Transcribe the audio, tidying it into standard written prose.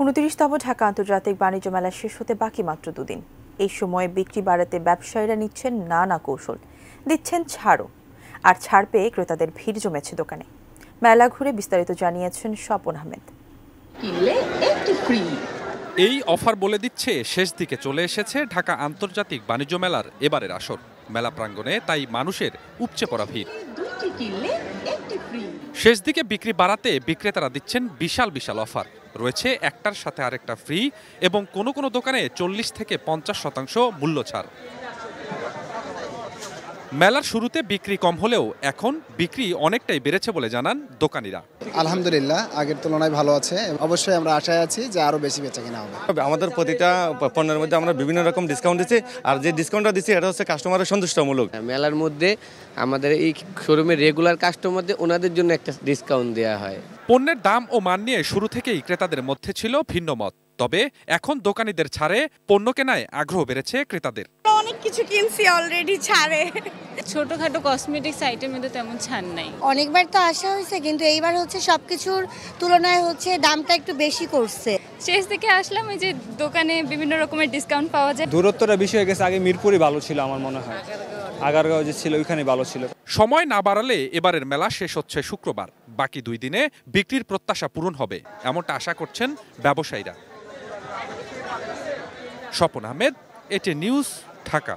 ২৯তম ঢাকা আন্তর্জাতিক বাণিজ্য মেলা শেষ হতে বাকি মাত্র দুদিন। এই সময়ে বিক্রি বাড়াতে ব্যবসায়ীরা নিচ্ছেন নানা কৌশল, দিচ্ছেন ছাড়ও। আর ছাড় পেয়ে ক্রেতাদের ভিড় জমেছে দোকানে। মেলা ঘুরে বিস্তারিত জানিয়েছেন স্বপন আহমেদ। এই অফার বলে দিচ্ছে শেষ দিকে চলে এসেছে ঢাকা আন্তর্জাতিক বাণিজ্য মেলার এবারের আসর। মেলা প্রাঙ্গণে তাই মানুষের উপচে পড়া ভিড়। শেষ দিকে বিক্রি বাড়াতে বিক্রেতারা দিচ্ছেন বিশাল বিশাল অফার। রয়েছে একটার সাথে আরেকটা ফ্রি এবং কোনো দোকানে 40 থেকে 50% মূল্য ছাড়। মেলার শুরুতে বিক্রি কম হলেও এখন বিক্রি অনেকটাই বেড়েছে বলে জানান দোকানিরা। আলহামদুলিল্লাহ, আগের তুলনায় ভালো আছে। অবশ্যই আমরা আশায় আছি যে আরো বেশি বেচাকেনা হবে। আমাদের প্রতিটা পণ্যের মধ্যে আমরা বিভিন্ন রকম ডিসকাউন্ট দিচ্ছি, আর যে ডিসকাউন্টটা দিচ্ছি এটা হচ্ছে কাস্টমারের সন্তুষ্টমূলক। মেলার মধ্যে আমাদের এই শোরুমের রেগুলার কাস্টমারদের ওনাদের জন্য একটা ডিসকাউন্ট দেওয়া হয়। পণ্যের দাম ও মান নিয়ে শুরু থেকেই ক্রেতাদের মধ্যে ছিল ভিন্ন মত। তবে এখন দোকানীদের ছাড়ে পণ্য কেনায় আগ্রহ বেড়েছে ক্রেতাদের। অনেক কিছু কিনছি অলরেডি ছাড়ে। ছোটখাটো কসমেটিক্স আইটেমে তো তেমন ছাড় নাই। অনেকবার তো আসা হয়েছে, কিন্তু এইবার হচ্ছে সবকিছুর তুলনায় হচ্ছে দামটা একটু বেশি করছে। শেষ থেকে আসলাম, এই যে দোকানে বিভিন্ন রকমের ডিসকাউন্ট পাওয়া যায়। দূরত্বটা বেশি হয়ে গেছে, আগে মিরপুরই ভালো ছিল আমার মনে হয়, আগারগাঁও যে ছিল ওইখানে ভালো ছিল। সময় না বাড়ালে এবারের মেলা শেষ হচ্ছে শুক্রবার। বাকি 2 দিনে বিক্রির প্রত্যাশা পূরণ হবে এমনটা আশা করছেন ব্যবসায়ীরা। স্বপন আহমেদ, এটি নিউজ, ঢাকা।